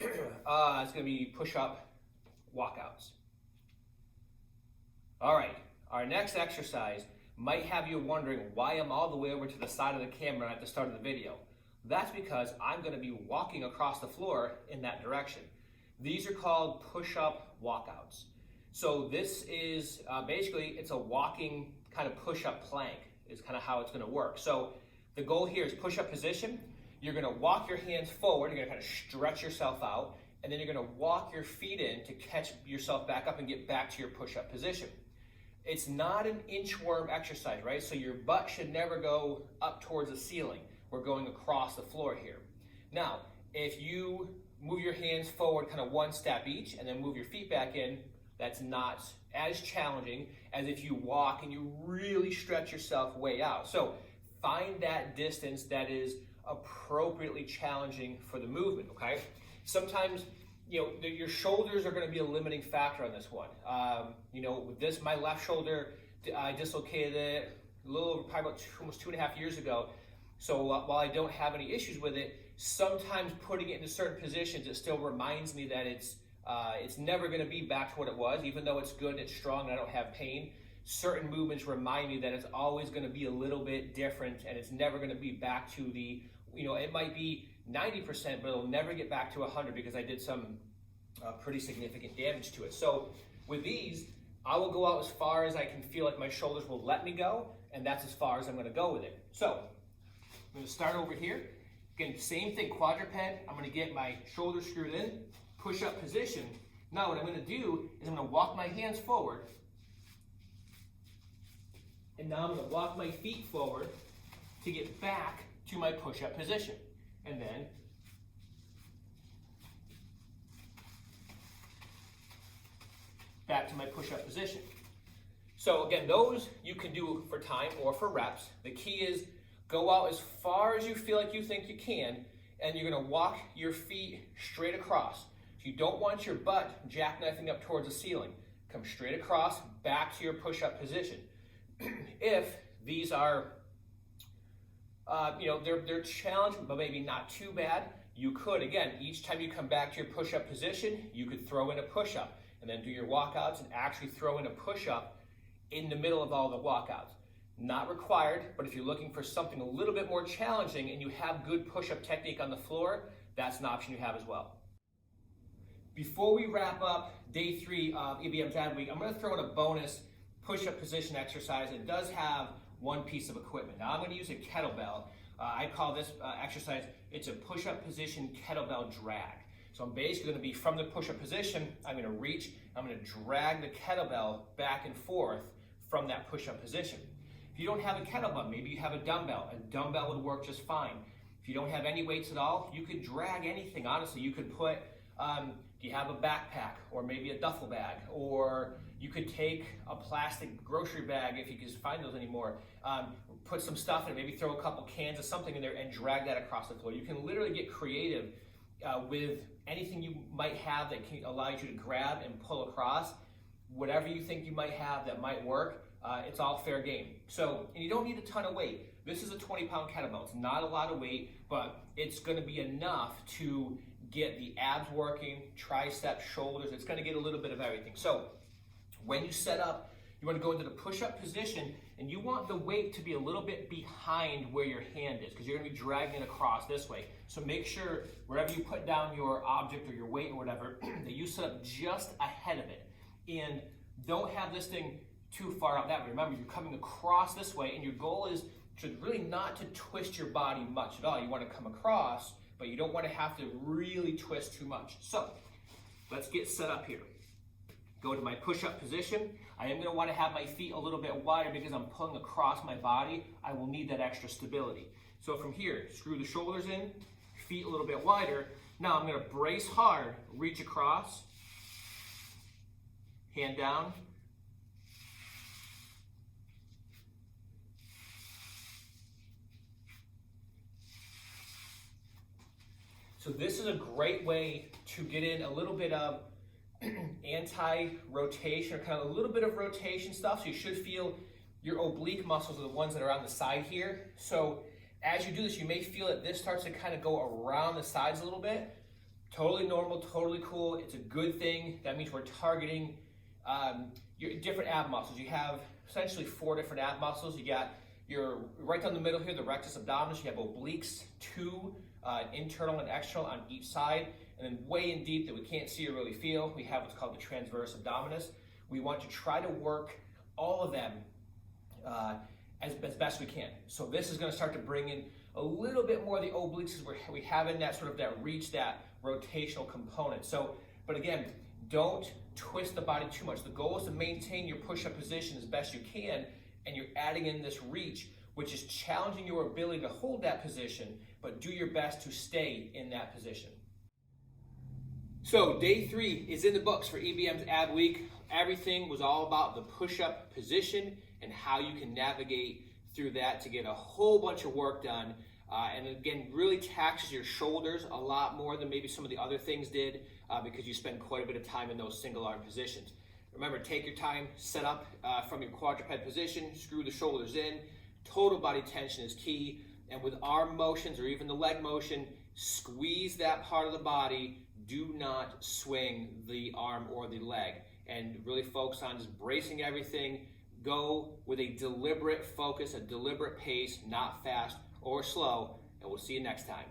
It's going to be push-up walkouts. All right, our next exercise might have you wondering why I'm all the way over to the side of the camera at the start of the video. That's because I'm going to be walking across the floor in that direction. These are called push-up walkouts. So this is basically, it's a walking kind of push-up plank is kind of how it's going to work. So the goal here is push-up position. You're going to walk your hands forward, you're going to kind of stretch yourself out, and then you're going to walk your feet in to catch yourself back up and get back to your push-up position. It's not an inchworm exercise, right? So your butt should never go up towards the ceiling. We're going across the floor here. Now, if you move your hands forward kind of one step each and then move your feet back in, that's not as challenging as if you walk and you really stretch yourself way out. So find that distance that is appropriately challenging for the movement, okay? Sometimes, your shoulders are going to be a limiting factor on this one. With this, my left shoulder, I dislocated it a little over probably about almost 2.5 years ago. So while I don't have any issues with it, sometimes putting it into certain positions, it still reminds me that it's never going to be back to what it was, even though it's good and it's strong and I don't have pain. Certain movements remind me that it's always going to be a little bit different and it's never going to be back to the, it might be 90%, but it'll never get back to 100 because I did some pretty significant damage to it. So with these, I will go out as far as I can feel like my shoulders will let me go, and that's as far as I'm going to go with it. So I'm going to start over here. Again, same thing, quadruped. I'm going to get my shoulders screwed in, push up position. Now what I'm going to do is I'm going to walk my hands forward, and now I'm going to walk my feet forward to get back to my push-up position. And then back to my push-up position. So again, those you can do for time or for reps. The key is go out as far as you feel like you think you can, and you're going to walk your feet straight across. So you don't want your butt jackknifing up towards the ceiling. Come straight across, back to your push-up position. If these are they're challenging, but maybe not too bad, you could, again, each time you come back to your push-up position, you could throw in a push-up and then do your walkouts and actually throw in a push-up in the middle of all the walkouts. Not required, but if you're looking for something a little bit more challenging and you have good push-up technique on the floor, that's an option you have as well. Before we wrap up day 3 of EBM Dad Week, I'm going to throw in a bonus push-up position exercise. It does have one piece of equipment. Now I'm going to use a kettlebell. I call this exercise, it's a push-up position kettlebell drag. So I'm basically going to be from the push-up position, I'm going to reach, I'm going to drag the kettlebell back and forth from that push-up position. If you don't have a kettlebell, maybe you have a dumbbell. A dumbbell would work just fine. If you don't have any weights at all, you could drag anything, honestly. You could put, do you have a backpack or maybe a duffel bag, or you could take a plastic grocery bag if you can find those anymore, put some stuff in it, maybe throw a couple cans of something in there and drag that across the floor. You can literally get creative with anything you might have that can allow you to grab and pull across. Whatever you think you might have that might work, it's all fair game. So, and you don't need a ton of weight. This is a 20-pound kettlebell. It's not a lot of weight, but it's going to be enough to get the abs working, triceps, shoulders. It's going to get a little bit of everything. So when you set up, you want to go into the push-up position, and you want the weight to be a little bit behind where your hand is, because you're going to be dragging it across this way. So make sure wherever you put down your object or your weight or whatever, that you set up just ahead of it. And don't have this thing too far out that way. Remember, you're coming across this way, and your goal is to really not to twist your body much at all. You want to come across, but you don't want to have to really twist too much. So let's get set up here. Go to my push-up position. I am going to want to have my feet a little bit wider because I'm pulling across my body. I will need that extra stability. So from here, screw the shoulders in, feet a little bit wider. Now I'm going to brace hard, reach across, hand down. So this is a great way to get in a little bit of anti-rotation, or kind of a little bit of rotation stuff. So you should feel your oblique muscles are the ones that are on the side here. So as you do this, you may feel that this starts to kind of go around the sides a little bit. Totally normal, totally cool. It's a good thing. That means we're targeting your different ab muscles. You have essentially 4 different ab muscles. You got your right down the middle here, the rectus abdominis. You have obliques, 2 internal and external on each side. And then way in deep that we can't see or really feel, we have what's called the transverse abdominis. We want to try to work all of them as best we can. So this is going to start to bring in a little bit more of the obliques as we have in that sort of that reach, that rotational component. So, but again, don't twist the body too much. The goal is to maintain your push-up position as best you can, and you're adding in this reach, which is challenging your ability to hold that position, but do your best to stay in that position. So day 3 is in the books for EBM's Ab Week. Everything was all about the push-up position and how you can navigate through that to get a whole bunch of work done. And again, really taxes your shoulders a lot more than maybe some of the other things did because you spend quite a bit of time in those single arm positions. Remember, take your time, set up from your quadruped position, screw the shoulders in. Total body tension is key. And with arm motions or even the leg motion, squeeze that part of the body. Do not swing the arm or the leg. And really focus on just bracing everything. Go with a deliberate focus, a deliberate pace, not fast or slow. And we'll see you next time.